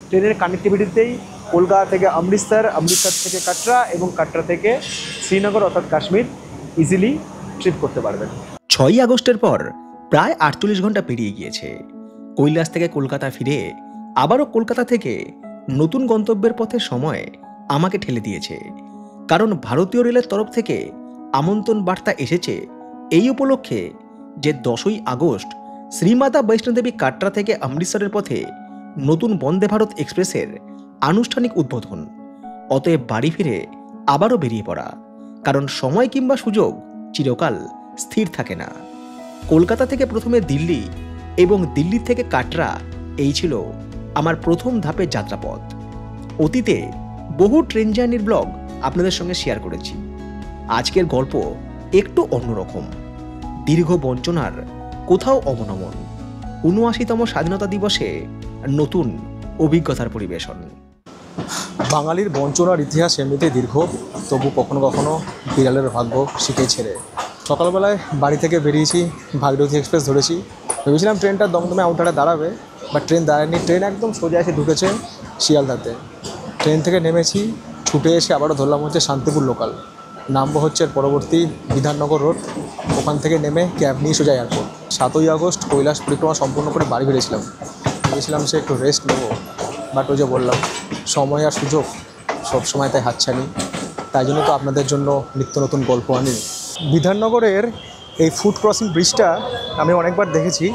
ট্রেনের কানেক্টিভিটিতেই কলকাতা থেকে অমৃতসর, অমৃতসর থেকে কাটরা এবং কাটরা থেকে শ্রীনগর অর্থাৎ কাশ্মীর ইজিলি ট্রিপ করতে পারবেন। 6ই আগস্টের পর প্রায় 48 ঘন্টা পেরিয়ে গিয়েছে। কৈলাস থেকে কলকাতা ফিরে আবারও কলকাতা থেকে নতুন গন্তব্যের পথে সময় আমাকে ঠেলে দিয়েছে। কারণ ভারতীয় রেলের তরফ থেকে আমন্ত্রণ বার্তা এসেছে এই উপলক্ষে যে 10ই আগস্ট শ্রীমাতা বৈষ্ণোদেবী কাটরা থেকে অমৃতসরের পথে নতুন বন্দে ভারত এক্সপ্রেসের আনুষ্ঠানিক উদ্বোধন। অতএব বাড়ি ফিরে আবারও বেরিয়ে পড়া, কারণ সময় কিংবা সুযোগ চিরকাল স্থির থাকে না। কলকাতা থেকে প্রথমে দিল্লি এবং দিল্লি থেকে কাটরা, এই ছিল আমার প্রথম ধাপের যাত্রাপথ। অতীতে বহু ট্রেন জার্নির ব্লগ আপনাদের সঙ্গে শেয়ার করেছি। আজকের গল্প একটু অন্যরকম, দীর্ঘ বঞ্চনার কোথাও অবনমন, ৭৯তম স্বাধীনতা দিবসে নতুন অভিজ্ঞতার পরিবেশন। বাঙালির বঞ্চনার ইতিহাস এমনিতেই দীর্ঘ, তবু কখনো কখনো বিড়ালের ভাগ্য শিখেই ছেড়ে। সকালবেলায় বাড়ি থেকে বেরিয়েছি, ভাগীরথী এক্সপ্রেস ধরেছি। ভেবেছিলাম ট্রেনটা দমদমে আউটডোরে দাঁড়াবে, বা ট্রেন দাঁড়ায়নি। ট্রেন একদম সোজা এসে ঢুকেছে শিয়ালদাতে। ট্রেন থেকে নেমেছি, ছুটে এসে আবারও ধরলাম হচ্ছে শান্তিপুর লোকাল। নামবো হচ্ছে পরবর্তী বিধাননগর রোড। ওখান থেকে নেমে ক্যাব নিয়ে সোজা এয়ারপোর্ট। 7ই আগস্ট কৈলাস পরিক্রমা সম্পূর্ণ করে বাড়ি ফিরেছিলাম। ভেবেছিলাম সে একটু রেস্ট নেবো, বাট ওই যে বললাম, সময় আর সুযোগ সবসময় তাই হাতছানি। তাই জন্য তো আপনাদের জন্য নিত্য নতুন গল্প আনি। বিধাননগরের এই ফুট ক্রসিং ব্রিজটা আমি অনেকবার দেখেছি,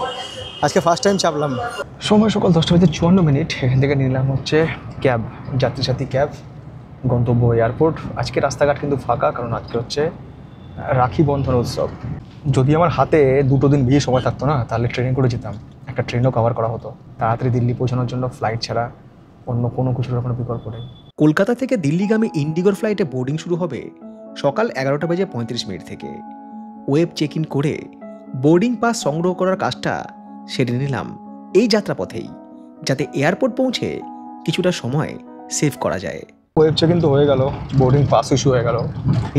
আজকে ফার্স্ট টাইম চাপলাম। সময় সকাল 10:54। এখান থেকে নিলাম হচ্ছে ক্যাব, যাত্রী ক্যাব, গন্তব্য এয়ারপোর্ট। আজকে রাস্তাঘাট কিন্তু ফাঁকা, কারণ আজকে হচ্ছে রাখি বন্ধন উৎসব। যদি আমার হাতে 2 দিন বেশি সময় থাকতো না, তাহলে ট্রেনে করে যেতাম, একটা ট্রেনও কভার করা হতো। তাড়াতাড়ি দিল্লি পৌঁছানোর জন্য ফ্লাইট ছাড়া অন্য কোনো কিছুর কোনো বিকল্প নেই। কলকাতা থেকে দিল্লিগামী ইন্ডিগোর ফ্লাইটে বোর্ডিং শুরু হবে সকাল 11:35 থেকে। ওয়েব চেক ইন করে বোর্ডিং পাস সংগ্রহ করার কাজটা সেরে নিলাম এই যাত্রাপথেই, যাতে এয়ারপোর্ট পৌঁছে কিছুটা সময় সেভ করা যায়। ওয়েব চেক কিন্তু হয়ে গেল, বোর্ডিং পাস ইস্যু হয়ে গেল।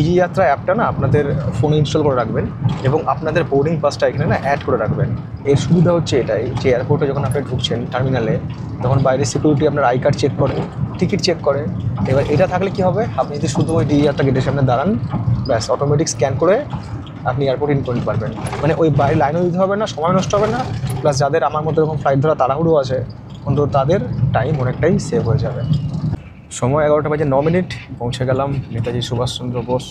ইজি যাত্রা অ্যাপটা না আপনাদের ফোনে ইনস্টল করে রাখবেন এবং আপনাদের বোর্ডিং পাসটা এখানে না অ্যাড করে রাখবেন। এর সুবিধা হচ্ছে এটাই যে এয়ারপোর্টে যখন আপনি ঢুকছেন টার্মিনালে, তখন বাইরে সিকিউরিটি আপনার আই কার্ড চেক করে, টিকিট চেক করে। এবার এটা থাকলে কি হবে, আপনি যদি শুধু ওই ডি যাত্রা গেটের সামনে দাঁড়ান, ব্যাস অটোমেটিক স্ক্যান করে আপনি এয়ারপোর্ট ইন করে নিতে পারবেন। মানে ওই বাইরে লাইনও দিতে হবে না, সময় নষ্ট হবে না। প্লাস যাদের আমার মধ্যে এরকম ফ্লাইট ধরা তাড়াহুড়ো আছে, অন্তত তাদের টাইম অনেকটাই সেভ হয়ে যাবে। সময় 11:09। পৌঁছে গেলাম Netaji Subhas Chandra Bose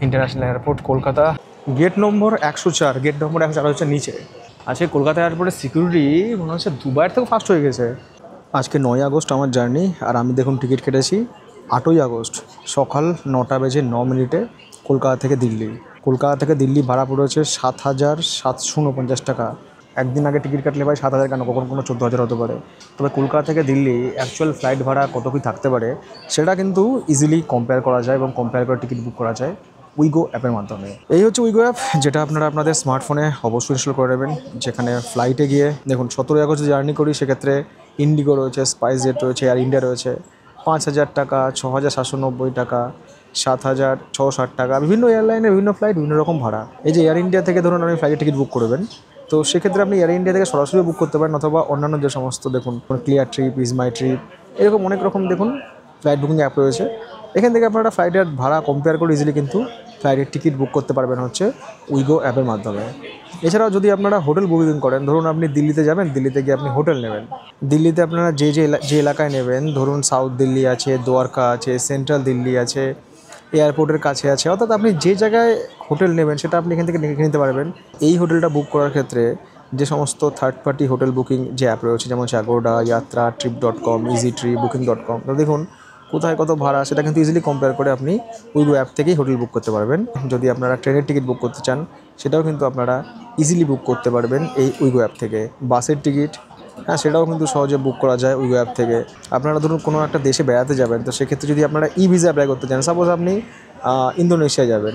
international airport, Kolkata. Gate number 104, gate number 104 হচ্ছে নিচে। আজকে কলকাতা এয়ারপোর্টের সিকিউরিটি মনে হচ্ছে দুবাইয়ের থেকে ফাস্ট হয়ে গেছে। আজকে 9 আগস্ট আমার জার্নি, আর আমি দেখুন টিকিট কেটেছি 8ই আগস্ট সকাল 9:09 কলকাতা থেকে দিল্লি। কলকাতা থেকে দিল্লি ভাড়া পড়েছে 7,749 টাকা। একদিন আগে টিকিট কাটলে ভাই 7,000 কেন, কখনো 14,000 হতে পারে। তবে কলকাতা থেকে দিল্লি অ্যাকচুয়াল ফ্লাইট ভাড়া কত কী থাকতে পারে সেটা কিন্তু ইজিলি কম্পেয়ার করা যায় এবং কম্পেয়ার করে টিকিট বুক করা যায় উইগো অ্যাপের মাধ্যমে। এই হচ্ছে উইগো অ্যাপ, যেটা আপনারা আপনাদের স্মার্টফোনে অবশ্যই ইনস্টল করে নেবেন। যেখানে ফ্লাইটে গিয়ে দেখুন 17ই আগস্ট জার্নি করি, সেক্ষেত্রে ইন্ডিগো রয়েছে, স্পাইসজেট রয়েছে, এয়ার ইন্ডিয়া রয়েছে। 5,000 টাকা, 6,790 টাকা, 7,660 টাকা, বিভিন্ন এয়ারলাইনের বিভিন্ন ফ্লাইট বিভিন্ন রকম ভাড়া। এই যে এয়ার ইন্ডিয়া থেকে ধরুন আপনি ফ্লাইটের টিকিট বুক করবেন, তো সেক্ষেত্রে আপনি এয়ার ইন্ডিয়া থেকে সরাসরি বুক করতে পারেন, অথবা অন্যান্য যে সমস্ত দেখুন clear trip, is my trip, এরকম অনেক রকম দেখুন ফ্লাইট বুকিং অ্যাপ রয়েছে। এখান থেকে আপনারা ফ্লাইটের ভাড়া কম্পেয়ার করে ইজিলি কিন্তু ফ্লাইটের টিকিট বুক করতে পারবেন হচ্ছে উইগো অ্যাপের মাধ্যমে। এছাড়াও যদি আপনারা হোটেল বুকিং করেন, ধরুন আপনি দিল্লিতে যাবেন, দিল্লিতে গিয়ে আপনি হোটেল নেবেন। দিল্লিতে আপনারা যে এলাকায় নেবেন, ধরুন সাউথ দিল্লি আছে, দ্বারকা আছে, সেন্ট্রাল দিল্লি আছে, এয়ারপোর্টের কাছে আছে, অর্থাৎ আপনি যে জায়গায় হোটেল নেবেন সেটা আপনি এখান থেকে দেখে নিতে পারবেন। এই হোটেলটা বুক করার ক্ষেত্রে যে সমস্ত থার্ড পার্টি হোটেল বুকিং যে অ্যাপ রয়েছে, যেমন অ্যাগোডা, যাত্রা, trip.com, ইজি ট্রিপ, বুকিং.com, তো দেখুন কোথায় কত ভাড়া সেটা কিন্তু ইজিলি কম্পেয়ার করে আপনি উইগো অ্যাপ থেকেই হোটেল বুক করতে পারবেন। যদি আপনারা ট্রেনের টিকিট বুক করতে চান, সেটাও কিন্তু আপনারা ইজিলি বুক করতে পারবেন এই উইগো অ্যাপ থেকে। বাসের টিকিট, হ্যাঁ, সেটাও কিন্তু সহজে বুক করা যায় উইগো অ্যাপ থেকে। আপনারা ধরুন কোনো একটা দেশে বেড়াতে যাবেন, তো সেক্ষেত্রে যদি আপনারা ই ভিসা অ্যাপ্লাই করতে চান, সাপোজ আপনি ইন্দোনেশিয়া যাবেন,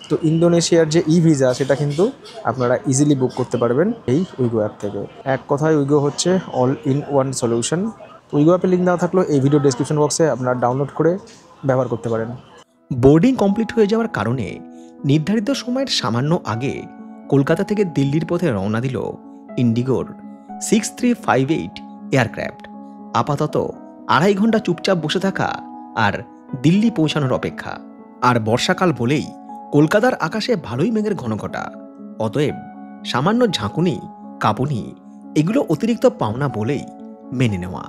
তো ইন্দোনেশিয়ার যে ই ভিসা সেটা কিন্তু আপনারা ইজিলি বুক করতে পারবেন এই উইগো অ্যাপ থেকে। এক কথায় উইগো হচ্ছে all in one solution. Wego অ্যাপের লিঙ্ক দেওয়া থাকলেও এই ভিডিও ডেসক্রিপশন বক্সে আপনারা ডাউনলোড করে ব্যবহার করতে পারেন। বোর্ডিং কমপ্লিট হয়ে যাওয়ার কারণে নির্ধারিত সময়ের সামান্য আগে কলকাতা থেকে দিল্লির পথে রওনা দিল ইন্ডিগোর 6358 এয়ারক্রাফট। আপাতত 2.5 ঘন্টা চুপচাপ বসে থাকা আর দিল্লি পৌঁছানোর অপেক্ষা। আর বর্ষাকাল বলেই কলকাতার আকাশে ভালোই মেঘের ঘনঘটা। অতএব সামান্য ঝাঁকুনি, কাঁপুনি এগুলো অতিরিক্ত পাওনা বলেই মেনে নেওয়া।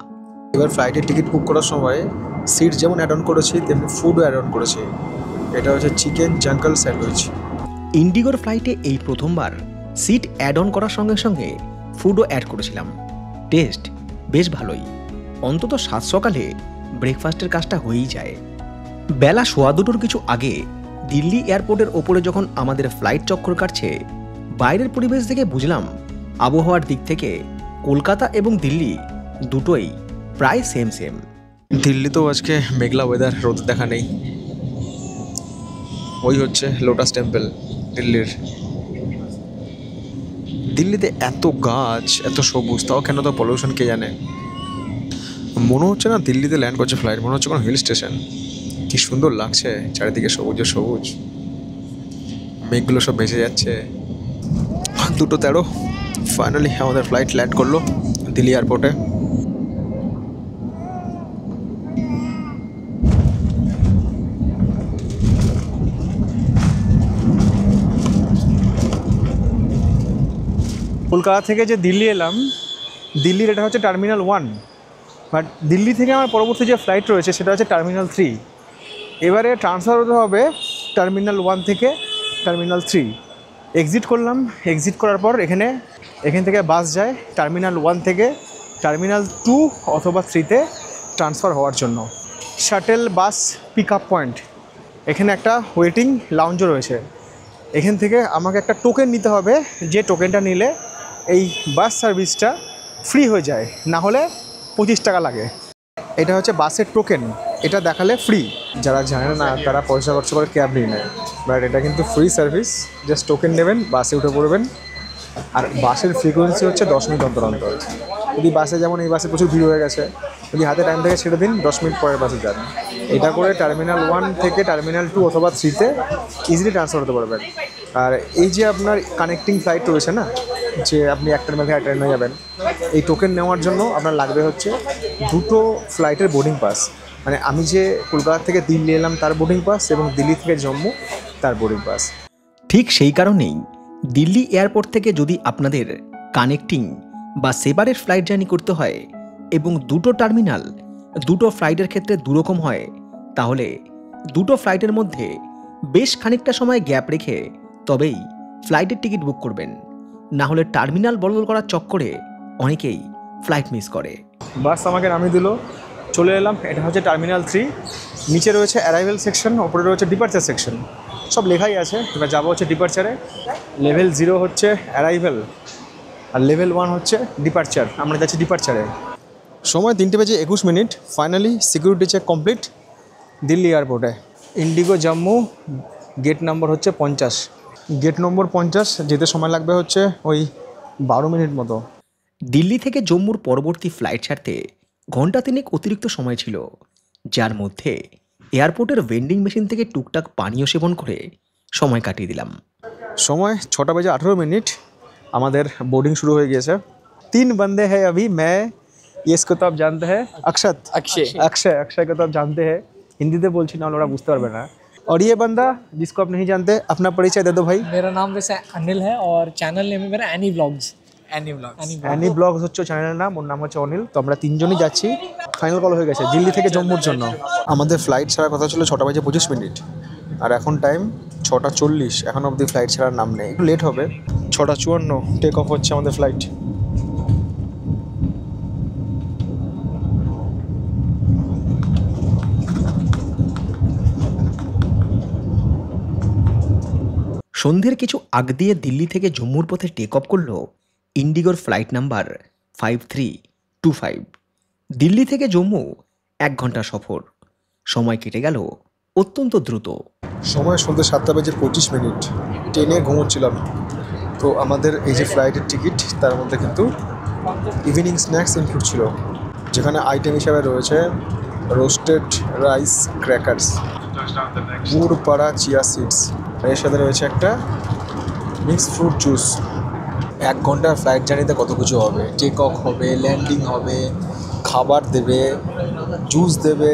এবার ফ্লাইটের টিকিট বুক করার সময় সিট যেমন অ্যাড অন করেছি তেমনি ফুডও অ্যাড অন করেছি। এটা হচ্ছে চিকেন জাঙ্গল স্যান্ডউইচ। ইন্ডিগোর ফ্লাইটে এই প্রথমবার সিট অ্যাড অন করার সঙ্গে সঙ্গে ফুডও অ্যাড করেছিলাম। টেস্ট বেশ ভালোই। অন্তত 7 সকালে ব্রেকফাস্টের কাজটা হয়েই যায়। বেলা 2:15 কিছু আগে দিল্লি এয়ারপোর্টের ওপরে যখন আমাদের ফ্লাইট চক্কর কাটছে, বাইরের পরিবেশ থেকে বুঝলাম আবহাওয়ার দিক থেকে কলকাতা এবং দিল্লি দুটোই প্রায় সেম। দিল্লিতেও আজকে মেঘলা ওয়েদার, রোদ দেখা নেই। ওই হচ্ছে লোটাস টেম্পল দিল্লির। দিল্লিতে এত গাছ, এত সবুজ, তাও কেন তো পলিউশন কে জানে। মনে হচ্ছে না দিল্লিতে ল্যান্ড করছে ফ্লাইট, মনে হচ্ছে কোনো হিল স্টেশন। কি সুন্দর লাগছে চারিদিকে সবুজে সবুজ, মেঘগুলো সব ভেসে যাচ্ছে। 2:13 ফাইনালি আমাদের ফ্লাইট ল্যান্ড করলো দিল্লি এয়ারপোর্টে। কলকাতা থেকে যে দিল্লি এলাম, দিল্লির এটা হচ্ছে টার্মিনাল 1, বাট দিল্লি থেকে আমার পরবর্তী যে ফ্লাইট রয়েছে সেটা হচ্ছে টার্মিনাল 3। এবারে ট্রান্সফার হতে হবে টার্মিনাল 1 থেকে টার্মিনাল 3। এক্সিট করলাম, এক্সিট করার পর এখান থেকে বাস যায় টার্মিনাল 1 থেকে টার্মিনাল 2 অথবা 3-তে ট্রান্সফার হওয়ার জন্য। শাটেল বাস পিক আপ পয়েন্ট, এখানে একটা ওয়েটিং লাউঞ্জও রয়েছে। এখান থেকে আমাকে একটা টোকেন নিতে হবে, যে টোকেনটা নিলে এই বাস সার্ভিসটা ফ্রি হয়ে যায়, না হলে 25 টাকা লাগে। এটা হচ্ছে বাসের টোকেন, এটা দেখালে ফ্রি। যারা জানে না তারা পয়সা খরচ করে ক্যাব নিয়ে নেয়, বাট এটা কিন্তু ফ্রি সার্ভিস। জাস্ট টোকেন নেবেন, বাসে উঠে পড়বেন। আর বাসের ফ্রিকোয়েন্সি হচ্ছে 10 মিনিট অন্তর অন্তর। যদি বাসে, যেমন এই বাসে প্রচুর ভিড় হয়ে গেছে, যদি হাতে টাইম থেকে ছেড়ে দিন, 10 মিনিট পরের বাসে যান। এটা করে টার্মিনাল 1 থেকে টার্মিনাল 2 অথবা 3-তে ইজিলি ট্রান্সফার হতে পারবেন। আর এই যে আপনার কানেক্টিং ফ্লাইট রয়েছে না, যে আপনি একটা টার্মিনাল থেকে একটা টার্মিনালে যাবেন, এই টোকেন নেওয়ার জন্য আপনার লাগবে হচ্ছে 2টো ফ্লাইটের বোর্ডিং পাস। মানে আমি যে কলকাতা থেকে দিল্লি এলাম তার বোর্ডিং পাস, এবং দিল্লি থেকে জম্মু তার বোর্ডিং পাস। ঠিক সেই কারণেই দিল্লি এয়ারপোর্ট থেকে যদি আপনাদের কানেক্টিং বা সেপারেট ফ্লাইট জার্নি করতে হয় এবং 2টো টার্মিনাল 2টো ফ্লাইটের ক্ষেত্রে দুরকম হয়, তাহলে 2টো ফ্লাইটের মধ্যে বেশ খানিকটা সময় গ্যাপ রেখে তবেই ফ্লাইটের টিকিট বুক করবেন। না হলে টার্মিনাল বদল করার চক্করে অনেকেই ফ্লাইট মিস করে। বাস আমাকে নামিয়ে দিল, চলে এলাম। এটা হচ্ছে টার্মিনাল 3। নিচে রয়েছে অ্যারাইভেল সেকশন, ওপরে রয়েছে ডিপার্চার সেকশন, সব লেখাই আছে। এবার যাবো হচ্ছে ডিপার্চারে। লেভেল 0 হচ্ছে অ্যারাইভেল, আর লেভেল 1 হচ্ছে ডিপার্চার। আমরা যাচ্ছি ডিপার্চারে। সময় 3:21। Finally security check complete Delhi এয়ারপোর্টে। ইন্ডিগো জম্মু, গেট নম্বর হচ্ছে 50। গেট নম্বর 50 যেতে সময় লাগবে হচ্ছে ওই 12 মিনিট মতো। দিল্লি থেকে জম্মুর পরবর্তী ফ্লাইট ছাড়তে ঘন্টা 3 অতিরিক্ত সময় ছিল, যার মধ্যে এয়ারপোর্টের ভেন্ডিং মেশিন থেকে টুকটাক পানীয় সেবন করে সময় কাটিয়ে দিলাম। সময় 6:18। আমাদের বোর্ডিং শুরু হয়ে গিয়েছে। 3 बंदे हैं अभी, मैं इसको तो आप जानते हैं, अक्षय को तो आप जानते हैं। हिंदी बोलছি না, ওরা बुझते পারবে না। और ये बंदा जिसको आप नहीं जानते, अपना परिचय दे दो भाई। मेरा नाम वैसे अनिल है और चैनल नेम है मेरा एनी ब्लॉग्स। অ্যানি ব্লগস হচ্ছে চ্যানেলের নাম, ওর নাম হচ্ছে অনিল। তো আমরা 3জনই যাচ্ছি। ফাইনাল কল হয়ে গেছে দিল্লি থেকে জম্মুর জন্য। আমাদের ফ্লাইট ছাড়ার কথা ছিল 6:25, আর এখন টাইম 6:40। এখন অবধি ফ্লাইট ছাড়ার নাম নেই, একটু লেট হবে। 6:54 টেক অফ হচ্ছে আমাদের ফ্লাইট। সন্ধ্যের কিছু আগ দিয়ে দিল্লি থেকে জম্মুর পথে টেক অফ করল ইন্ডিগোর ফ্লাইট নাম্বার 5325। দিল্লি থেকে জম্মু 1 ঘন্টা সফর। সময় কেটে গেল অত্যন্ত দ্রুত। সময় সন্ধ্যে 7:25। ট্রেনে ঘুমোচ্ছিলাম। তো আমাদের এই যে ফ্লাইটের টিকিট, তার মধ্যে কিন্তু ইভিনিং স্ন্যাক্স ইনক্লুড ছিল, যেখানে আইটেম হিসাবে রয়েছে রোস্টেড রাইস ক্র্যাকার্স, গুড় পাড়া চিয়া সিডস, এর সাথে রয়েছে একটা মিক্সড ফ্রুট জুস। 1 ঘন্টার ফ্লাইট জার্নিতে কত কিছু হবে, টেক অফ হবে, ল্যান্ডিং হবে, খাবার দেবে, জুস দেবে,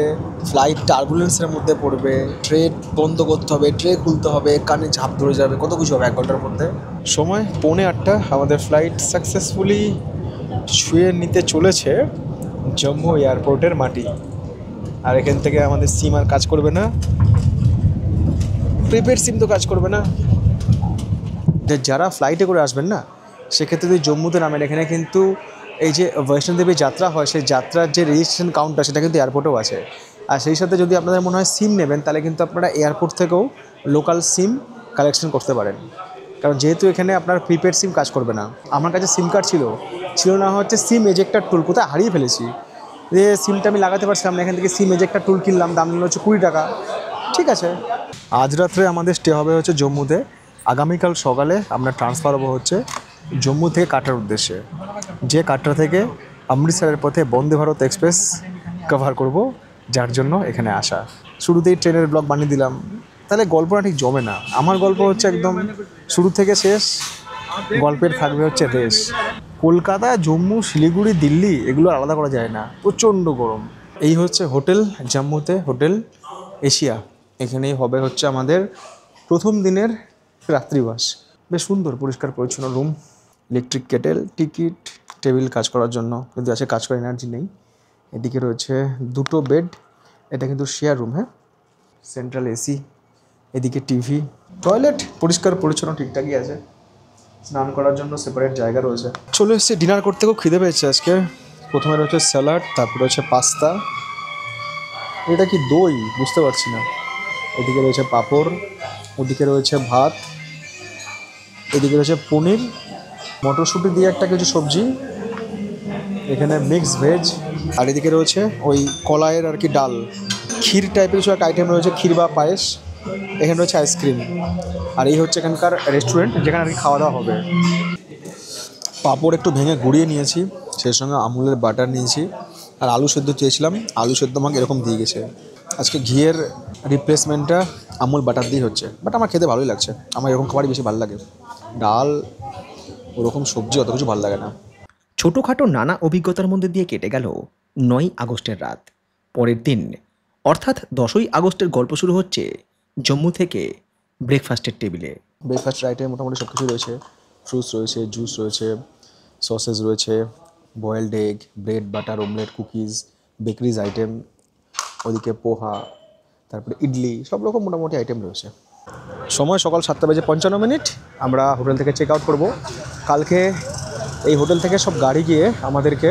ফ্লাইট টার্বুলেন্সের মধ্যে পড়বে, ট্রেন বন্ধ করতে হবে, ট্রে খুলতে হবে, কানে ঝাঁপ ধরে যাবে, কত কিছু হবে 1 ঘন্টার মধ্যে। সময় 8:45, আমাদের ফ্লাইট সাকসেসফুলি ছুঁয়ে নিতে চলেছে জম্মু এয়ারপোর্টের মাটি। আর এখান থেকে আমাদের সিম আর কাজ করবে না, প্রিপেড সিম তো কাজ করবে না। যারা ফ্লাইটে করে আসবেন না, সেক্ষেত্রে যদি জম্মুতে নামেন, এখানে কিন্তু এই যে বৈষ্ণোদেবী যাত্রা হয়, সেই যাত্রার যে রেজিস্ট্রেশন কাউন্টার সেটা কিন্তু এয়ারপোর্টেও আছে। আর সেই সাথে যদি আপনাদের মনে হয় সিম নেবেন, তাহলে কিন্তু আপনারা এয়ারপোর্ট থেকেও লোকাল সিম কালেকশন করতে পারেন, কারণ যেহেতু এখানে আপনার প্রিপেড সিম কাজ করবে না। আমার কাছে সিম কার্ড ছিল না হচ্ছে সিম এজেক্টার টুল, কোথায় হারিয়ে ফেলেছি, যে সিমটা আমি লাগাতে পারছিলাম না, এখান থেকে সিম এজেক্টার টুল কিনলাম, দাম নিল হচ্ছে 20 টাকা। ঠিক আছে, আজ রাত্রে আমাদের স্টে হবে হচ্ছে জম্মুতে। আগামীকাল সকালে আমরা ট্রান্সফার হবো হচ্ছে জম্মু থেকে কাটরার উদ্দেশ্যে, যে কাটরা থেকে অমৃতসরের পথে বন্দে ভারত এক্সপ্রেস কভার করব, যার জন্য এখানে আসা। শুরুতেই ট্রেনের ব্লগ বানিয়ে দিলাম, তাহলে গল্পটা ঠিক জমে না। আমার গল্প হচ্ছে একদম শুরু থেকে শেষ, গল্পের থাকবে হচ্ছে রেশ। কলকাতা, জম্মু, শিলিগুড়ি, দিল্লি এগুলো আলাদা করা যায় না, প্রচণ্ড গরম। এই হচ্ছে হোটেল জম্মুতে, হোটেল এশিয়া। এখানেই হবে হচ্ছে আমাদের প্রথম দিনের রাত্রিবাস। বেশ সুন্দর পরিষ্কার পরিচ্ছন্ন room, electric kettle, ticket, table কাজ করার জন্য, কিন্তু আছে কাজ করার এনার্জি নেই। এদিকে রয়েছে 2টো বেড, এটা কিন্তু শেয়ার রুম। হ্যাঁ, সেন্ট্রাল এসি, এদিকে টিভি, টয়লেট পরিষ্কার পরিচ্ছন্ন ঠিকঠাকই আছে, স্নান করার জন্য সেপারেট জায়গা রয়েছে। চলে এসেছে ডিনার করতে, খুব খিদে পেয়েছে আজকে। প্রথমে রয়েছে স্যালাড, তারপরে হচ্ছে পাস্তা, এটা কি দই বুঝতে পারছি না। এদিকে রয়েছে পাঁপড়, ওদিকে রয়েছে ভাত, এদিকে রয়েছে পনির, মটরশুঁটি দিয়ে একটা কিছু সবজি, এখানে মিক্স ভেজ, আর এদিকে রয়েছে ওই কলাইয়ের আর কি ডাল, ক্ষীর টাইপের কিছু একটা আইটেম রয়েছে, ক্ষীর বা পায়েস। এখানে রয়েছে আইসক্রিম। আর এই হচ্ছে এখানকার রেস্টুরেন্ট, যেখানে আর কি খাওয়া দাওয়া হবে। পাঁপড় একটু ভেঙে গুঁড়িয়ে নিয়েছি, সেই সঙ্গে আমুলের বাটার নিয়েছি, আর আলু সেদ্ধ চেয়েছিলাম, আলু সেদ্ধ আমাকে এরকম দিয়ে গেছে। আজকে ঘিয়ের রিপ্লেসমেন্টটা আমুল বাটার দিয়ে হচ্ছে, বাট আমার খেতে ভালোই লাগছে। আমার এরকম খাবারই বেশি ভালো লাগে, ডাল ওরকম সবজি অত কিছু ভালো লাগে না। ছোটোখাটো নানা অভিজ্ঞতার মধ্যে দিয়ে কেটে গেল 9ই আগস্টের রাত। পরের দিন অর্থাৎ 10ই আগস্টের গল্প শুরু হচ্ছে জম্মু থেকে ব্রেকফাস্টের টেবিলে। ব্রেকফাস্টের আইটেম মোটামুটি সব কিছু রয়েছে, ফ্রুটস রয়েছে, জুস রয়েছে, সসেস রয়েছে, boiled egg, bread, butter, omelette, cookies, bakeries item, ওদিকে পোহা, তারপরে ইডলি, সব রকম মোটামুটি আইটেম রয়েছে। সময় সকাল 7:55। আমরা হোটেল থেকে চেক আউট করবো। কালকে এই হোটেল থেকে সব গাড়ি গিয়ে আমাদেরকে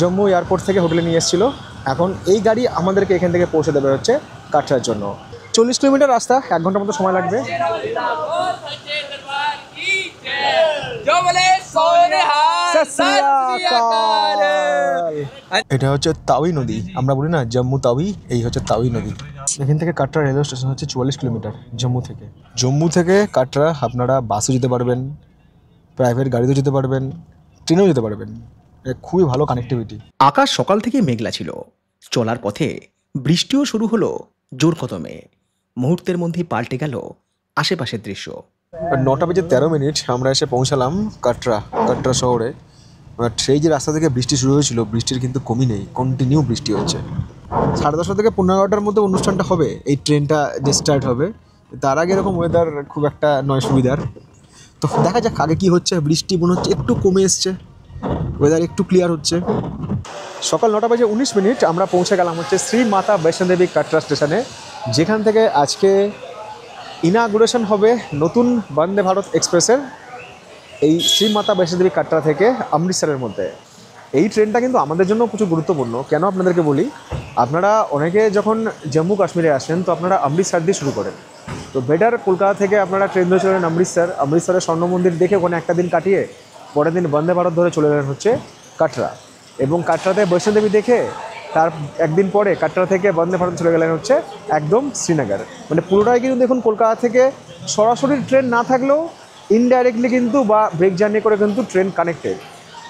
জম্মু এয়ারপোর্ট থেকে হোটেলে নিয়ে এসেছিলো। এখন এই গাড়ি আমাদেরকে এখান থেকে পৌঁছে দেবে হচ্ছে কাটরার জন্য। 40 কিলোমিটার রাস্তা, 1 ঘন্টার মতো সময় লাগবে। এটা হচ্ছে তাওই নদী, আমরা বলি না জম্মু তাওই, এই হচ্ছে তাওই নদী। এখান থেকে কাটরা রেলওয়ে স্টেশন হচ্ছে 44 কিলোমিটার জম্মু থেকে কাটরা। আপনারা বাসে যেতে পারবেন, প্রাইভেট গাড়িতেও যেতে পারবেন, ট্রেনেও যেতে পারবেন, খুবই ভালো কানেক্টিভিটি। আকাশ সকাল থেকে মেঘলা ছিল, চলার পথে বৃষ্টিও শুরু হলো জোর কদমে। মুহূর্তের মধ্যেই পাল্টে গেল আশেপাশের দৃশ্য। 9:13 আমরা এসে পৌঁছালাম কাটরা শহরে। সেই যে রাস্তা থেকে বৃষ্টি শুরু হয়েছিল, বৃষ্টির কিন্তু কমই নেই, কন্টিনিউ বৃষ্টি হচ্ছে। 10:30 থেকে 11:15টার মধ্যে অনুষ্ঠানটা হবে, এই ট্রেনটা যে স্টার্ট হবে। তার আগে এরকম ওয়েদার খুব একটা নয় সুবিধার। তো দেখা যাক আগে কী হচ্ছে। বৃষ্টি মনে হচ্ছে একটু কমে এসছে, ওয়েদার একটু ক্লিয়ার হচ্ছে। সকাল 9:19 আমরা পৌঁছে গেলাম হচ্ছে শ্রী মাতা বৈষ্ণোদেবী কাটরা স্টেশনে, যেখান থেকে আজকে ইনাগুরেশন হবে নতুন বন্দে ভারত এক্সপ্রেসের, এই শ্রী মাতা বৈষ্ণোদেবী কাটরা থেকে অমৃতসরের মধ্যে। এই ট্রেনটা কিন্তু আমাদের জন্য প্রচুর গুরুত্বপূর্ণ। কেন আপনাদেরকে বলি, আপনারা অনেকে যখন জম্মু কাশ্মীরে আসেন তো আপনারা অমৃতসর দিয়ে শুরু করেন, তো বেটার কলকাতা থেকে আপনারা ট্রেন ধরে চলেন অমৃতসরের স্বর্ণ মন্দির দেখে ওখানে একটা দিন কাটিয়ে পরের দিন বন্দে ভারত ধরে চলে গেলেন হচ্ছে কাটরা, এবং কাটরাতে বৈষ্ণোদেবী দেখে তার একদিন পরে কাটরা থেকে বন্দে ভারত চলে গেলেন হচ্ছে একদম শ্রীনগর। মানে পুরোটাই কিন্তু দেখুন কলকাতা থেকে সরাসরি ট্রেন না থাকলেও ইনডাইরেক্টলি কিন্তু বা ব্রেক জার্নি করে কিন্তু ট্রেন কানেক্টেড।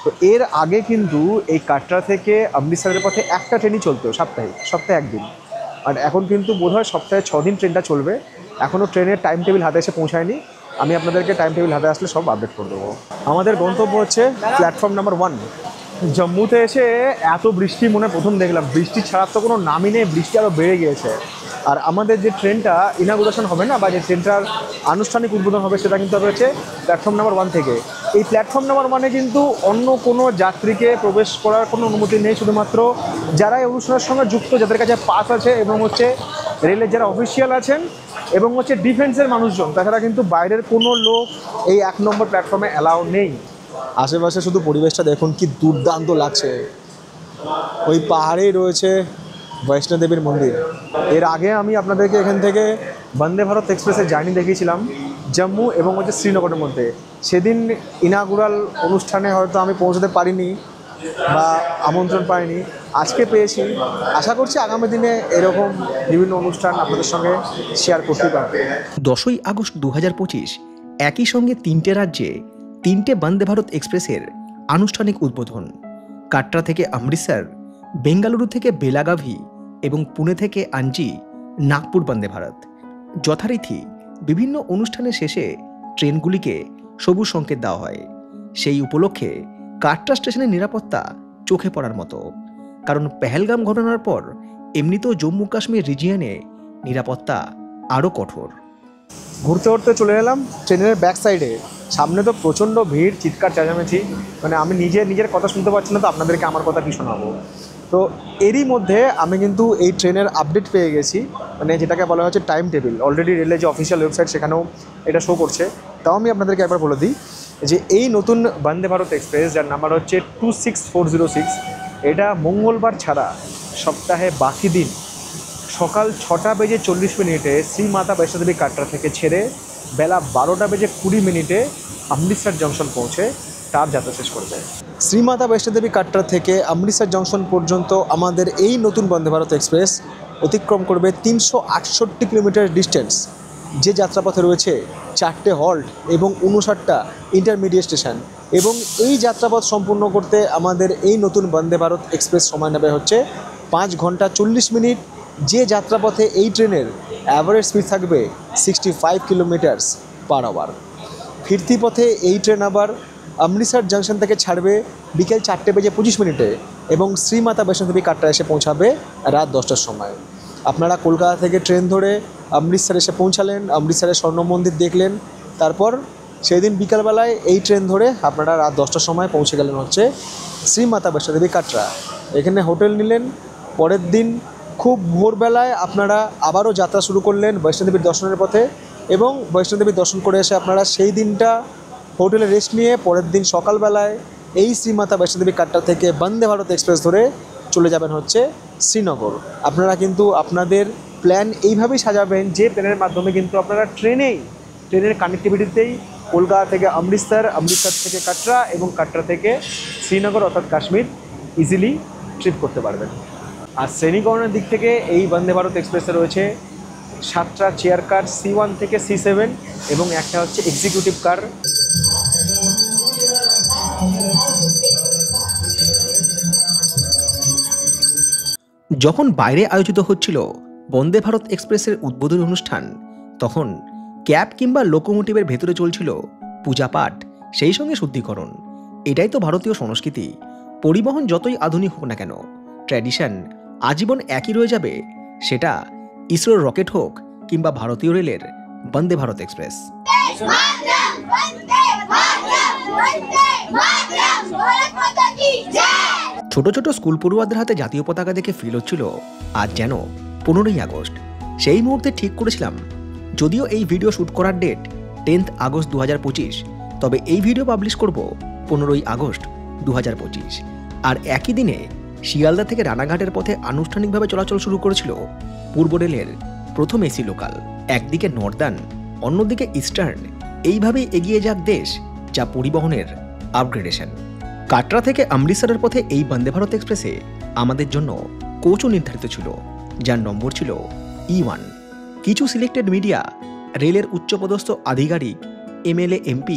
তো এর আগে কিন্তু এই কাটরা থেকে অমৃতসরের পথে একটা ট্রেনই চলতো সপ্তাহে একদিন, আর এখন কিন্তু বোধহয় সপ্তাহে 6 দিন ট্রেনটা চলবে। এখনও ট্রেনের টাইম টেবিল হাতে এসে পৌঁছায়নি, আমি আপনাদেরকে টাইম টেবিল হাতে আসলে সব আপডেট করে দেবো। আমাদের গন্তব্য হচ্ছে প্ল্যাটফর্ম নাম্বার 1। জম্মুতে এসে এত বৃষ্টি মনে প্রথম দেখলাম, বৃষ্টি ছাড়ার তো কোনো নামই নেই, বৃষ্টি আরও বেড়ে গিয়েছে। আর আমাদের যে ট্রেনটা ইনাগুরেশন হবে না, বা যে ট্রেনটার আনুষ্ঠানিক উদ্বোধন হবে, সেটা কিন্তু হবে হচ্ছে প্ল্যাটফর্ম নাম্বার 1 থেকে। এই প্ল্যাটফর্ম নাম্বার 1-এ কিন্তু অন্য কোনো যাত্রীকে প্রবেশ করার কোনো অনুমতি নেই, শুধুমাত্র যারা এই অনুষ্ঠানের সঙ্গে যুক্ত, যাদের কাছে পাস আছে, এবং হচ্ছে রেলের যারা অফিসিয়াল আছেন, এবং হচ্ছে ডিফেন্সের মানুষজন, তাছাড়া কিন্তু বাইরের কোনো লোক এই 1 নম্বর প্ল্যাটফর্মে অ্যালাউ নেই। আশেপাশে শুধু পরিবেশটা দেখুন, কি দুর্দান্ত লাগছে। ওই পাহাড়েই রয়েছে বৈষ্ণোদেবীর মন্দির। এর আগে আমি আপনাদেরকে এখান থেকে বন্দে ভারত এক্সপ্রেসের জার্নি দেখিয়েছিলাম জম্মু এবং হচ্ছে শ্রীনগরের মধ্যে। সেদিন ইনাগুরাল অনুষ্ঠানে হয়তো আমি পৌঁছতে পারিনি বা আমন্ত্রণ পাইনি, আজকে পেয়েছি। আশা করছি আগামী দিনে এরকম বিভিন্ন অনুষ্ঠান আপনাদের সঙ্গে শেয়ার করতে পারবো। 10ই আগস্ট 2025 একই সঙ্গে 3টে রাজ্যে 3টে বন্দে ভারত এক্সপ্রেসের আনুষ্ঠানিক উদ্বোধন। কাটরা থেকে অমৃতসর, বেঙ্গালুরু থেকে বেলাগাভি এবং পুনে থেকে আঞ্জি, নাগপুর বন্দে ভারত। যথারীতি বিভিন্ন অনুষ্ঠানের শেষে ট্রেনগুলিকে সবুজ সংকেত দেওয়া হয়। সেই উপলক্ষে কাটরা স্টেশনের নিরাপত্তা চোখে পড়ার মতো, কারণ পেহেলগাম ঘটনার পর এমনিতেও জম্মু কাশ্মীর রিজিয়নে নিরাপত্তা আরও কঠোর। ঘুরতে ঘুরতে চলে এলাম ট্রেনের ব্যাক সাইডে। সামনে তো প্রচণ্ড ভিড়, চিৎকার চেঁচামেচি, মানে আমি নিজের কথা শুনতে পাচ্ছি না, তো আপনাদেরকে আমার কথা কি শোনাবো। তো এরই মধ্যে আমি কিন্তু এই ট্রেনের আপডেট পেয়ে গেছি, মানে যেটাকে বলা হচ্ছে টাইম টেবিল। অলরেডি রেলের যে অফিসিয়াল ওয়েবসাইট, সেখানেও এটা শো করছে। তাও আমি আপনাদেরকে একবার বলে দিই যে এই নতুন বন্দে ভারত এক্সপ্রেস, যার নাম্বার হচ্ছে 26406, এটা মঙ্গলবার ছাড়া সপ্তাহে বাকি দিন সকাল 6:40 শ্রী মাতা বৈষ্ণোদেবী কাটরা থেকে ছেড়ে বেলা 12:20 অমৃতসর জংশন পৌঁছে তার যাত্রা শেষ করবে। শ্রীমাতা বৈষ্ণোদেবী কাটরা থেকে অমৃতসর জংশন পর্যন্ত আমাদের এই নতুন বন্দে ভারত এক্সপ্রেস অতিক্রম করবে 368 কিলোমিটার ডিস্টেন্স, যে যাত্রাপথে রয়েছে 4টে হল্ট এবং 59টা ইন্টারমিডিয়েট স্টেশন। এবং এই যাত্রাপথ সম্পূর্ণ করতে আমাদের এই নতুন বন্দে ভারত এক্সপ্রেস সময় নেবে হচ্ছে 5 ঘন্টা 40 মিনিট, যে যাত্রাপথে এই ট্রেনের অ্যাভারেজ স্পিড থাকবে 65 কিলোমিটার পার আওয়ার। ফিরতি পথে এই ট্রেন আবার অমৃতসর জংশন থেকে ছাড়বে বিকেল 4:25 এবং শ্রীমাতা বৈষ্ণোদেবী কাটরা এসে পৌঁছাবে রাত 10টার সময়। আপনারা কলকাতা থেকে ট্রেন ধরে অমৃতসর এসে পৌঁছালেন, অমৃতসরের স্বর্ণ মন্দির দেখলেন, তারপর সেই দিন বিকালবেলায় এই ট্রেন ধরে আপনারা রাত 10টার সময় পৌঁছে গেলেন হচ্ছে শ্রীমাতা বৈষ্ণোদেবী কাটরা। এখানে হোটেল নিলেন। পরের দিন খুব ভোরবেলায় আপনারা আবারও যাত্রা শুরু করলেন বৈষ্ণোদেবীর দর্শনের পথে, এবং বৈষ্ণোদেবীর দর্শন করে এসে আপনারা সেই দিনটা হোটেলে রেস্ট নিয়ে পরের দিন সকালবেলায় এই শ্রীমাতা বৈষ্ণোদেবী কাটরা থেকে বন্দে ভারত এক্সপ্রেস ধরে চলে যাবেন হচ্ছে শ্রীনগর। আপনারা কিন্তু আপনাদের প্ল্যান এইভাবেই সাজাবেন যে প্ল্যানের মাধ্যমে কিন্তু আপনারা ট্রেনের কানেক্টিভিটিতেই কলকাতা থেকে অমৃতসর, অমৃতসর থেকে কাটরা এবং কাটরা থেকে শ্রীনগর অর্থাৎ কাশ্মীর ইজিলি ট্রিপ করতে পারবেন। আর শ্রেণীকরণের দিক থেকে এই বন্দে ভারত এক্সপ্রেসে রয়েছে 7টা চেয়ার কার C1 থেকে C7 এবং একটা হচ্ছে এক্সিকিউটিভ কার। যখন বাইরে আয়োজিত হচ্ছিল বন্দে ভারত এক্সপ্রেসের উদ্বোধনী অনুষ্ঠান, তখন ক্যাব কিংবা লোকোমোটিভের ভেতরে চলছিল পূজাপাঠ, সেই সঙ্গে শুদ্ধিকরণ। এটাই তো ভারতীয় সংস্কৃতি। পরিবহন যতই আধুনিক হোক না কেন, ট্র্যাডিশন আজীবন একই রয়ে যাবে, সেটা ইসরোর রকেট হোক কিংবা ভারতীয় রেলের বন্দে ভারত এক্সপ্রেস। ছোট ছোট স্কুল পড়ুয়াদের হাতে জাতীয় পতাকা দেখে ফিল হচ্ছিল আজ যেন 15ই আগস্ট। সেই মুহূর্তে ঠিক করেছিলাম, যদিও এই ভিডিও শ্যুট করার ডেট 10 আগস্ট 2025, তবে এই ভিডিও পাবলিশ করব 15ই আগস্ট 2025। আর একই দিনে শিয়ালদা থেকে রানাঘাটের পথে আনুষ্ঠানিকভাবে চলাচল শুরু করেছিল পূর্ব রেলের প্রথম এসি লোকাল। একদিকে নর্দার্ন, অন্যদিকে ইস্টার্ন, এইভাবেই এগিয়ে যাক দেশ, যা পরিবহনের আপগ্রেডেশন। কাটরা থেকে অমৃতসরের পথে এই বন্দে ভারত এক্সপ্রেসে আমাদের জন্য কোচও নির্ধারিত ছিল, যার নম্বর ছিল E1। কিছু সিলেক্টেড মিডিয়া, রেলের উচ্চপদস্থ আধিকারিক, MLA, MP,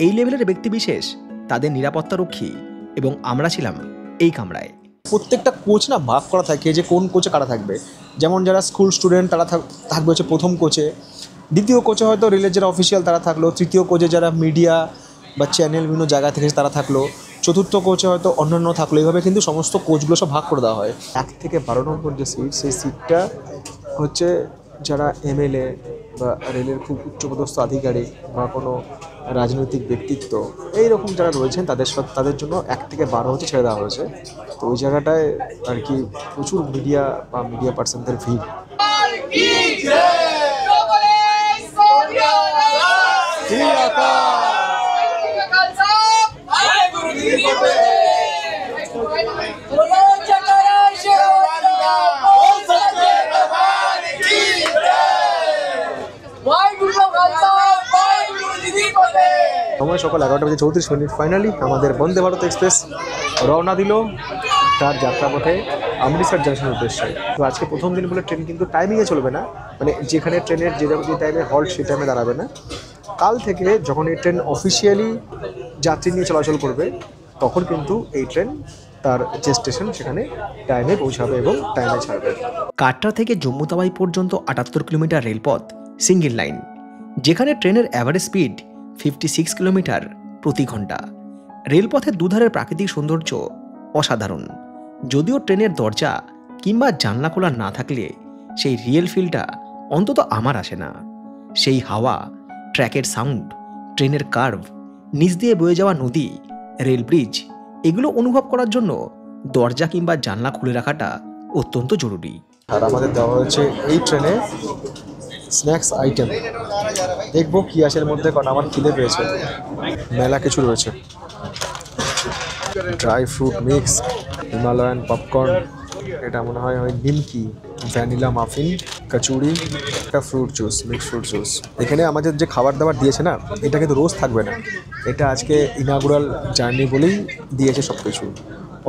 এই লেভেলের ব্যক্তিবিশেষ, তাদের নিরাপত্তারক্ষী, এবং আমরা ছিলাম এই কামরায়। প্রত্যেকটা কোচ না ভাগ করা থাকে যে কোন কোচে কারা থাকবে। যেমন যারা স্কুল স্টুডেন্ট তারা থাকবে হচ্ছে প্রথম কোচে, দ্বিতীয় কোচে হয়তো রেলের যারা অফিসিয়াল তারা থাকলো, তৃতীয় কোচে যারা মিডিয়া বা চ্যানেল বিভিন্ন জায়গা থেকে তারা থাকলো, চতুর্থ কোচে হয়তো অন্যান্য থাকলে এইভাবে কিন্তু সমস্ত কোচগুলো সব ভাগ করে দেওয়া হয়। 1 থেকে 12 নম্বর যে সিট, সেই সিটটা হচ্ছে যারা এমএলএ বা রেলের খুব উচ্চপদস্থ আধিকারিক বা কোনো রাজনৈতিক ব্যক্তিত্ব এইরকম যারা রয়েছেন তাদের জন্য 1 থেকে 12 হচ্ছে ছেড়ে দেওয়া হয়েছে। তো ওই জায়গাটায় আর কি প্রচুর মিডিয়া বা মিডিয়া পার্সনদের ভিড়। সময় সকাল 11:34। ফাইনালি আমাদের বন্দে ভারত এক্সপ্রেস রওনা দিল তার যাত্রাপথে অমৃতসর জংশনের উদ্দেশ্যে। তো আজকে প্রথম দিন বলে ট্রেন কিন্তু টাইমিংয়ে চলবে না, মানে যেখানে ট্রেনের যে টাইমে হল্ট সেই টাইমে দাঁড়াবে না। কাল থেকে যখন এই ট্রেন অফিসিয়ালি যাত্রী নিয়ে চলাচল করবে তখন কিন্তু এই ট্রেন তার যে স্টেশন সেখানে টাইমে পৌঁছাবে এবং টাইমে ছাড়বে। কাটরা থেকে জম্মু তাওয়াই পর্যন্ত 78 কিলোমিটার রেলপথ সিঙ্গেল লাইন, যেখানে ট্রেনের অ্যাভারেজ স্পিড 56 কিলোমিটার প্রতি ঘন্টা। রেলপথের দুধারের প্রাকৃতিক সৌন্দর্য অসাধারণ। যদিও ট্রেনের দরজা কিংবা জানলা খোলা না থাকলে সেই রিয়েল ফিলটা অন্তত আমার আসে না। সেই হাওয়া, ট্র্যাকের সাউন্ড, ট্রেনের কার্ভ, নিচ দিয়ে বয়ে যাওয়া নদী, রেল ব্রিজ, এগুলো অনুভব করার জন্য দরজা কিংবা জানলা খুলে রাখাটা অত্যন্ত জরুরি। আর আমাদের দেওয়া হয়েছে এই ট্রেনে স্ন্যাক্স আইটেম। দেখবো কি আছে এর মধ্যে, কারণ আমার খিদে পেয়েছে। মেলা কিছু রয়েছে, dry fruit mix, Himalayan popcorn, এটা মনে হয় ওই নিমকি, ভ্যানিলা মাফিন, কচুরি, একটা fruit juice, mix fruit juice. এখানে আমাদের যে খাবার দাবার দিয়েছে না, এটা কিন্তু রোজ থাকবে না। এটা আজকে ইনাগুরাল জার্নি বলেই দিয়েছে সব কিছু।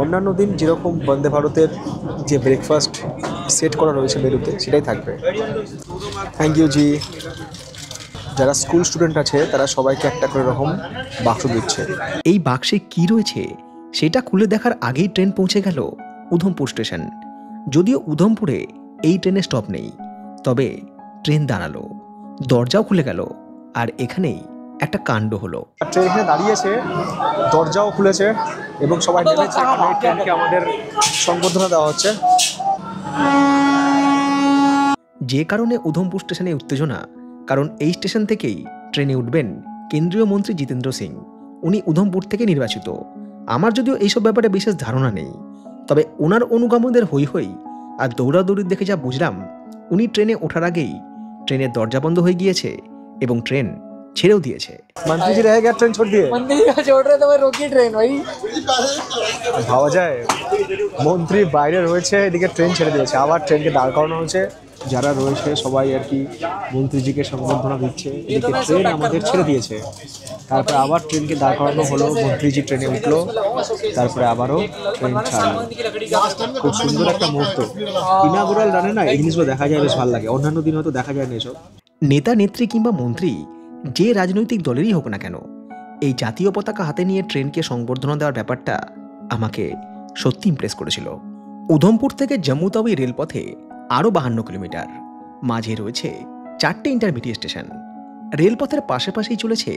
অন্যান্য দিন যেরকম বন্দে ভারতের যে ব্রেকফাস্ট সেট করা রয়েছে মেনুতে, সেটাই থাকবে। থ্যাংক ইউ জি। যারা স্কুল স্টুডেন্ট আছে তারা সবাইকে একটা করে রকম বাক্স দিচ্ছে। এই বাক্সে কি রয়েছে সেটা খুলে দেখার আগেই ট্রেন পৌঁছে গেল উধমপুর স্টেশন। যদিও উধমপুরে এই ট্রেনে স্টপ নেই, তবে ট্রেন দাঁড়ালো, দরজাও খুলে গেল, আর এখানেই একটা কাণ্ড হলো। ট্রেন এখানে দাঁড়িয়েছে, দরজাও খুলেছে এবং সবাই নেমেছে। এই ট্রেনকে আমাদের সংবর্ধনা দেওয়া হচ্ছে। যে কারণে উধমপুর স্টেশনে উত্তেজনা, কারণ এই স্টেশন থেকেই ট্রেনে উঠবেন কেন্দ্রীয় মন্ত্রী জিতেন্দ্র সিং। উনি উধমপুর থেকে নির্বাচিত। আমার যদিও এইসব ব্যাপারে বিশেষ ধারণা নেই, তবে ওনার অনুগামীদের হই হই আর দৌড়াদৌড়ি দেখে যা বুঝলাম, উনি ট্রেনে ওঠার আগেই ট্রেনের দরজা বন্ধ হয়ে গিয়েছে এবং ট্রেন ছেড়েও দিয়েছে। মন্ত্রী জি রয়ে গেছে ট্রেন ছোড় দিয়ে। मंदिर का छोड़ रहे तो मैं रोकी ट्रेन भाई। ভাবা যায় মন্ত্রী বাইরে রয়েছে, এদিকে ট্রেন ছেড়ে দিয়েছে, আবার ট্রেনকে দাঁড় করানো হয়েছে। যারা রয়েছে সবাই আর কি মন্ত্রীজিকে সংবর্ধনা দিচ্ছে। এদিকে ট্রেন আমাদের ছেড়ে দিয়েছে, তারপরে আবার ট্রেনকে দাঁড় করানো হলো, মন্ত্রীজি ট্রেনে উঠলো, তারপরে আবারও ট্রেন ছাড়লো। খুব সুন্দর একটা মুহূর্ত। ইনাগুরাল রানে না এই জিনিসগুলো দেখা যায়, বেশ ভালো লাগে। অন্যান্য দিন হয়তো দেখা যায় না এসব। নেতা নেত্রী কিংবা মন্ত্রী যে রাজনৈতিক দলেরই হোক না কেন, এই জাতীয় পতাকা হাতে নিয়ে ট্রেনকে সংবর্ধনা দেওয়ার ব্যাপারটা আমাকে সত্যি ইমপ্রেস করেছিল। উধমপুর থেকে জম্মু তাওয়াই রেলপথে আরও 52 কিলোমিটার, মাঝে রয়েছে 4টে ইন্টারমিডিয়েট স্টেশন। রেলপথের পাশাপাশি চলেছে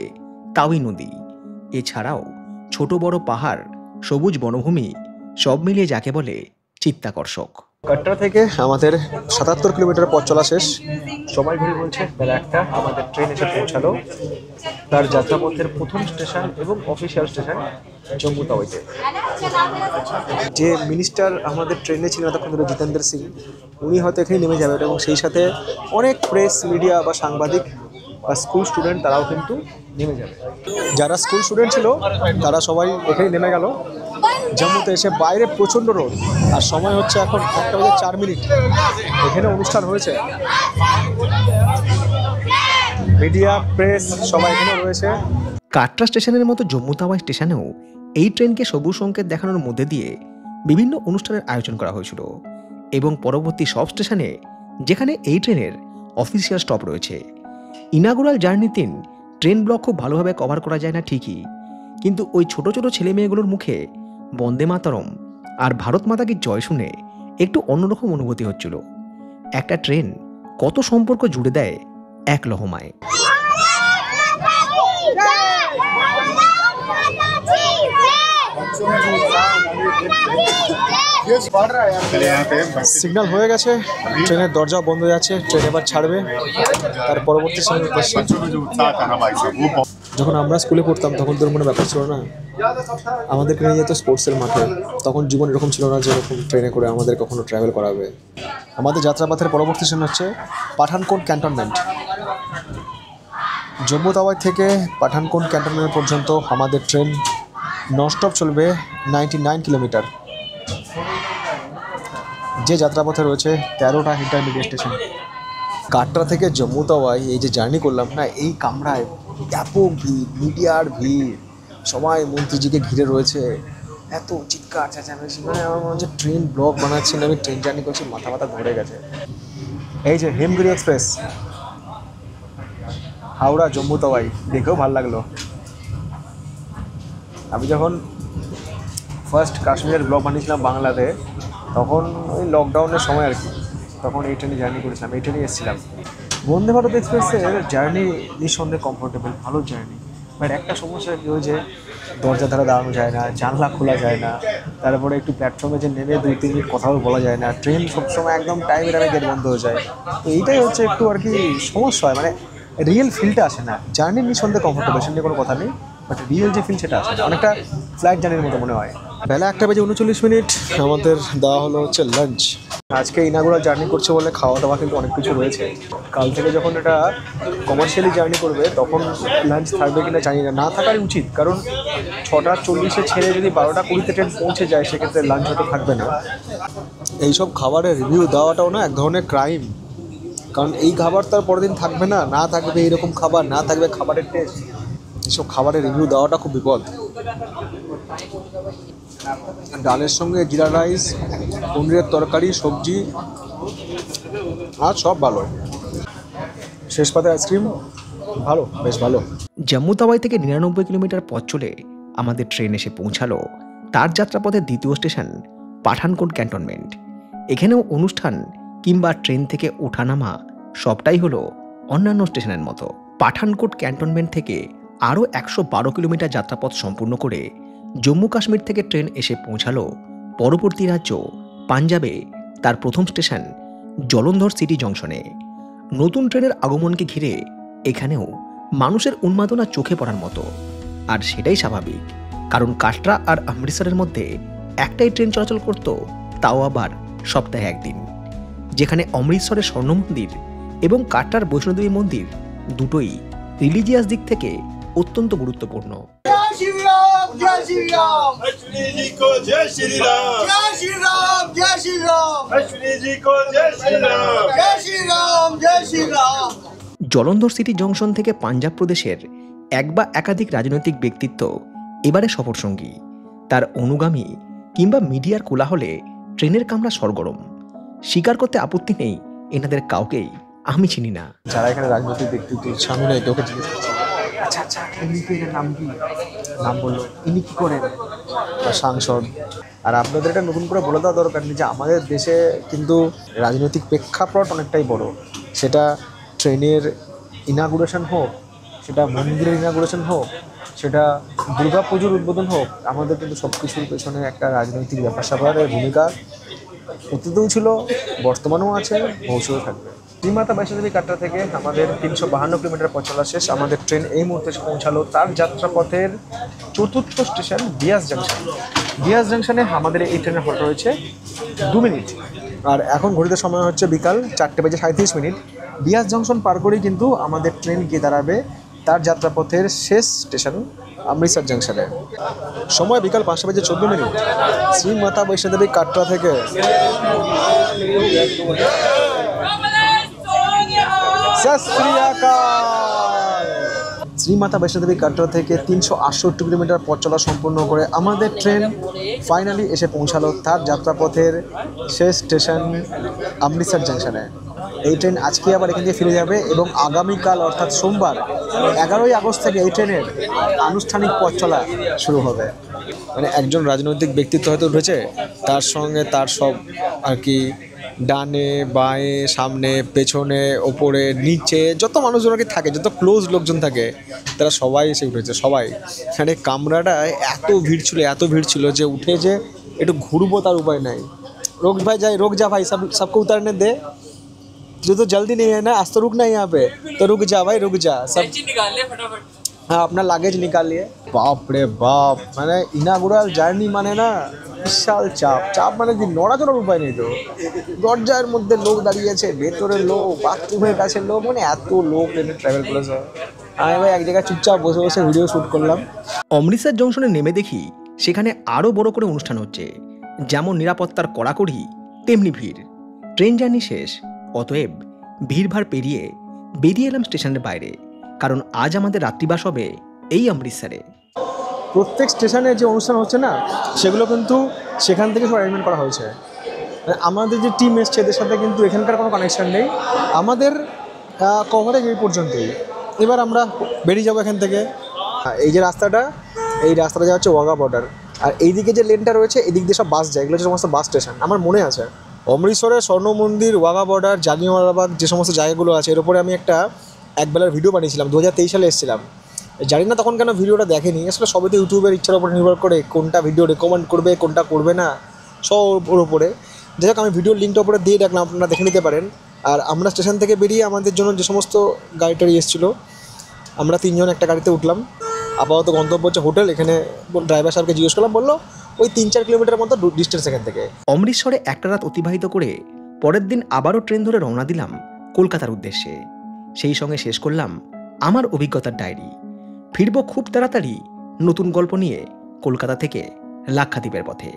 তাওয়াই নদী, এছাড়াও ছোট বড় পাহাড়, সবুজ বনভূমি, সব মিলিয়ে যাকে বলে চিত্তাকর্ষক। কাটরা থেকে আমাদের 77 কিলোমিটার পথ চলা শেষ। সময় ঘড়ি বলছে বেলা 1টা। আমাদের ট্রেন এসে পৌঁছালো তার যাত্রাপথের প্রথম স্টেশন এবং অফিসিয়াল স্টেশন জম্মু তাওয়াইতে। যে মিনিস্টার আমাদের ট্রেনে ছিলেন এতক্ষণ ধরে, জিতেন্দ্র সিং, উনি হয়তো এখানে নেমে যাবেন এবং সেই সাথে অনেক প্রেস মিডিয়া বা সাংবাদিক বা স্কুল স্টুডেন্ট তারাও কিন্তু নেমে যাবে। যারা স্কুল স্টুডেন্ট ছিল তারা সবাই এখানে নেমে গেল। জম্মুতে এসে বাইরে প্রচণ্ড রোদ, আর সময় হচ্ছে এখন 1:04। এখানে অনুষ্ঠান হয়েছে, মিডিয়া প্রেস সবাই এখানে রয়েছে। কাটরা স্টেশনের মতো জম্মু তাওয়াই স্টেশনেও এই ট্রেনকে সবুজ সংকেত দেখানোর মধ্যে দিয়ে বিভিন্ন অনুষ্ঠানের আয়োজন করা হয়েছিল এবং পরবর্তী সব স্টেশনে যেখানে এই ট্রেনের অফিসিয়াল স্টপ রয়েছে। ইনাগুরাল জার্নির দিন ট্রেন ব্লক খুব ভালোভাবে কভার করা যায় না ঠিকই, কিন্তু ওই ছোট ছোট ছেলে মেয়েগুলোর মুখে বন্দে মাতরম আর ভারত মাতা কি জয় শুনে একটু অন্যরকম অনুভূতি হচ্ছিল। একটা ট্রেন কত সম্পর্ক জুড়ে দেয় এক লহমায়। সিগন্যাল হয়ে গেছে, ট্রেনের দরজাও বন্ধ হয়ে যাচ্ছে, ট্রেন এবার ছাড়বে। তার পরবর্তী সময় যখন আমরা স্কুলে পড়তাম তখন তোর কোনো ব্যাপার ছিল না, আমাদেরকে নিয়ে যেত স্পোর্টসের মাঠে। তখন জীবন এরকম ছিল না যে এরকম ট্রেনে করে আমাদের কখনো ট্রাভেল করাবে। আমাদের যাত্রাপথের পরবর্তী স্টেশন হচ্ছে পাঠানকোট ক্যান্টনমেন্ট। জম্মু তাওয়াই থেকে পাঠানকোট ক্যান্টনমেন্ট পর্যন্ত আমাদের ট্রেন ননস্টপ চলবে 99 কিলোমিটার। যে যাত্রাপথে রয়েছে 13টা ইন্টারমিডিয়েট স্টেশন। কাটরা থেকে জম্মু তাওয়াই এই যে জার্নি করলাম না, এই কামরায় ব্যাপক ভিড়, মিডিয়ার ভিড়, সবাই মন্ত্রীজিকে ঘিরে রয়েছে, এত চিৎকার চেঁচামেচি, মানে আমার মনে হচ্ছে ট্রেন ব্লগ বানাচ্ছি না, আমি ট্রেন জার্নি করছি, মাথা ধরে গেছে। এই যে হিমগিরি এক্সপ্রেস হাওড়া জম্মু তাওয়াই, দেখেও ভালো লাগলো। আমি যখন ফার্স্ট কাশ্মীরের ব্লগ বানিয়েছিলাম বাংলাতে, তখন ওই লকডাউনের সময় আর কি, তখন এই ট্রেনে জার্নি করেছিলাম, এই ট্রেনে এসেছিলাম। বন্দে ভারত এক্সপ্রেসের জার্নি নিঃসন্দেহে কমফোর্টেবল, ভালো জার্নি। বাট একটা সমস্যা কী হয়েছে, দরজা ধারা দাঁড়ানো যায় না, জানলা খোলা যায় না, তারপরে একটু প্ল্যাটফর্মে যে নেমে 2-3 মিনিট কথাও বলা যায় না, ট্রেন সবসময় একদম টাইমের আগে গেট বন্ধ হয়ে যায়। তো এইটাই হচ্ছে একটু আর কি সমস্যা হয়, মানে রিয়েল ফিলটা আসে না। জার্নি নিঃসন্দেহে কমফোর্টেবল, সে নিয়ে কোনো কথা নেই, বাট রিয়েল যে ফিল সেটা আসে না, অনেকটা ফ্লাইট জার্নির মতো মনে হয়। বেলা 1:39 আমাদের দেওয়া হলো হচ্ছে লাঞ্চ। আজকে ইনাগুরাল জার্নি করছে বলে খাওয়া দাওয়া কিন্তু অনেক কিছু রয়েছে। কাল থেকে যখন এটা কমার্শিয়ালি জার্নি করবে তখন লাঞ্চ থাকবে কিনা জানি না, না থাকাই উচিত, কারণ 6:40 ছেড়ে যদি 12:20 ট্রেন পৌঁছে যায় সেক্ষেত্রে লাঞ্চ হয়তো থাকবে না। এইসব খাবারের রিভিউ দেওয়াটাও না এক ধরনের ক্রাইম, কারণ এই খাবার তার পরের দিন থাকবে না, না থাকবে এইরকম খাবার, না থাকবে খাবারের টেস্ট। এইসব খাবারের রিভিউ দেওয়াটা খুব বিপদ। ডালের সঙ্গে জিরা রাইস, পনিরের তরকারি, সবজি আর সব ভালো। শেষ পাতে আইসক্রিম ভালো, বেশ ভালো। জম্মু তাওয়াই থেকে 99 কিলোমিটার পথ চলে আমাদের ট্রেন এসে পৌঁছালো তার যাত্রাপথের দ্বিতীয় স্টেশন পাঠানকোট ক্যান্টনমেন্ট। এখানেও অনুষ্ঠান কিংবা ট্রেন থেকে ওঠানামা সবটাই হলো অন্যান্য স্টেশনের মতো। পাঠানকোট ক্যান্টনমেন্ট থেকে আরও 112 কিলোমিটার যাত্রাপথ সম্পূর্ণ করে জম্মু কাশ্মীর থেকে ট্রেন এসে পৌঁছালো পরবর্তী রাজ্য পাঞ্জাবে তার প্রথম স্টেশন জলন্ধর সিটি জংশনে। নতুন ট্রেনের আগমনকে ঘিরে এখানেও মানুষের উন্মাদনা চোখে পড়ার মতো, আর সেটাই স্বাভাবিক, কারণ কাটরা আর অমৃতসরের মধ্যে একটাই ট্রেন চলাচল করত, তাও আবার সপ্তাহে একদিন, যেখানে অমৃতসরের স্বর্ণ মন্দির এবং কাটরার বৈষ্ণোদেবী মন্দির দুটোই রিলিজিয়াস দিক থেকে অত্যন্ত গুরুত্বপূর্ণ। জলন্ধর সিটি জংশন থেকে পাঞ্জাব প্রদেশের এক বা একাধিক রাজনৈতিক ব্যক্তিত্ব এবারে সফরসঙ্গী। তার অনুগামী কিংবা মিডিয়ার কোলাহলে ট্রেনের কামরা সরগরম। স্বীকার করতে আপত্তি নেই, এনাদের কাউকেই আমি চিনি না। যারা এখানে রাজনৈতিক ব্যক্তিত্ব, সামনে নেই, ওকে জিজ্ঞেস করছি, আচ্ছা আচ্ছা ইনি কি, এর নাম কি? নাম বললো, ইনি কি করেন? সাংসদ। আর আপনাদের এটা নতুন করে বলে দেওয়া দরকার নেই যে আমাদের দেশে কিন্তু রাজনৈতিক প্রেক্ষাপট অনেকটাই বড়। সেটা ট্রেনের ইনাগুরেশন হোক, সেটা মন্দিরের ইনাগুরেশন হোক, সেটা দুর্গা পুজোর উদ্বোধন হোক, আমাদের কিন্তু সব কিছুর পেছনে একটা রাজনৈতিক ব্যাপার স্যাপারের ভূমিকা অতীতেও ছিল, বর্তমানেও আছে, ভবিষ্যতেও থাকবে। শ্রীমাতা বৈষ্ণোদেবী কাটরা থেকে আমাদের 352 কিলোমিটার পথ চলা শেষ। আমাদের ট্রেন এই মুহূর্তে এসে পৌঁছালো তার যাত্রাপথের চতুর্থ স্টেশন বিয়াস জাংশন। বিয়াস জাংশনে আমাদের এই ট্রেনের হল্ট রয়েছে 2 মিনিট, আর এখন ঘড়িতে সময় হচ্ছে বিকাল 4:37। বিয়াস জংশন পার করেই কিন্তু আমাদের ট্রেন গিয়ে দাঁড়াবে তার যাত্রাপথের শেষ স্টেশন অমৃতসর জাংশনে। সময় বিকাল 5:14। শ্রীমাতা বৈষ্ণোদেবী কাটরা থেকে শ্রীমাতা বৈষ্ণোদেবী কাটরা থেকে 368 কিলোমিটার পথ চলা সম্পূর্ণ করে আমাদের ট্রেন ফাইনালি এসে পৌঁছালো তার যাত্রাপথের শেষ স্টেশন অমৃতসর জাংশনে। এই ট্রেন আজকে আবার এখান থেকে ফিরে যাবে এবং আগামীকাল অর্থাৎ সোমবার 11ই আগস্ট থেকে এই ট্রেনের আনুষ্ঠানিক পথ চলা শুরু হবে। মানে একজন রাজনৈতিক ব্যক্তিত্ব হয়তো রয়েছে, তার সঙ্গে তার সব আর কি ডানে বাঁয়ে সামনে পেছনে ওপরে নিচে যত মানুষজন আর কি থাকে, যত ক্লোজ লোকজন থাকে তারা সবাই এসে উঠেছে, সবাই। এখানে কামরাটায় এত ভিড় ছিল যে উঠে যে একটু ঘুরবো তার উপায় নাই। रुक जा भाई, सबको उतरने दे, जो तो जल्दी नहीं है ना, आज तो रुकना है यहाँ पे, तो रुक जा भाई, रुक जा सब, हाँ अपना লাগেজ নিকালিয়ে। বাপ রে বাপ, মানে ইনাগুরাল জার্নি মানে না বিশাল চাপ মানে কি নড়াচড়ার উপায় নেই। তো দরজার মধ্যে লোক দাঁড়িয়েছে, ভেতরে লোক, বাথরুমের কাছে লোক, মানে এত লোক ট্রেনে ট্রাভেল করেছে। আমি ভাই এক জায়গায় চুপচাপ বসে বসে ভিডিও শ্যুট করলাম। অমৃতসর জংশনে নেমে দেখি সেখানে আরও বড় করে অনুষ্ঠান হচ্ছে। যেমন নিরাপত্তার কড়াকড়ি, তেমনি ভিড়। ট্রেন জার্নি শেষ, অতএব ভিড়ভাড় পেরিয়ে বেরিয়ে এলাম স্টেশনের বাইরে, কারণ আজ আমাদের রাত্রিবাস হবে এই অমৃতসরে। প্রত্যেক স্টেশনে যে অনুষ্ঠান হচ্ছে না, সেগুলো কিন্তু সেখান থেকে সব অ্যারেঞ্জমেন্ট করা হয়েছে। আমাদের যে টিম এসছে এদের সাথে কিন্তু এখানকার কোনো কানেকশান নেই, আমাদের কভারেজ এই পর্যন্তই। এবার আমরা বেরিয়ে যাবো এখান থেকে। এই যে রাস্তাটা, এই রাস্তাটা যাওয়া হচ্ছে ওয়াঘা বর্ডার, আর এইদিকে যে লেনটা রয়েছে এদিক দিয়ে সব বাস যায়, এগুলো হচ্ছে সমস্ত বাস স্টেশন। আমার মনে আছে অমৃতসরের স্বর্ণ মন্দির, ওয়াঘা বর্ডার, জালিয়ানওয়ালাবাগ যে সমস্ত জায়গাগুলো আছে, এর উপরে আমি একবেলার ভিডিও বানিয়েছিলাম, 2023 সালে এসেছিলাম। জানি না তখন কেন ভিডিওটা দেখেনি, আসলে সবই তো ইউটিউবের ইচ্ছার উপর নির্ভর করে কোনটা ভিডিও রেকমেন্ড করবে কোনটা করবে না, সব ওর উপরে। যাই হোক, আমি ভিডিওর লিঙ্কটা উপরে দিয়ে রাখলাম, আপনারা দেখে নিতে পারেন। আর আমরা স্টেশন থেকে বেরিয়ে আমাদের জন্য যে সমস্ত গাড়িটারি এসেছিলো, আমরা 3 জন একটা গাড়িতে উঠলাম। আপাতত গন্তব্য হচ্ছে হোটেল। এখানে ড্রাইভার সাহেবকে জিজ্ঞেস করলাম, বললো ওই 3-4 কিলোমিটার মতো ডিস্টেন্স এখান থেকে। অমৃতসরে একটা রাত অতিবাহিত করে পরের দিন আবারও ট্রেন ধরে রওনা দিলাম কলকাতার উদ্দেশ্যে। সেই সঙ্গে শেষ করলাম আমার অভিজ্ঞতার ডায়েরি। ফিরব খুব তাড়াতাড়ি নতুন গল্প নিয়ে কলকাতা থেকে লাক্ষাদ্বীপের পথে।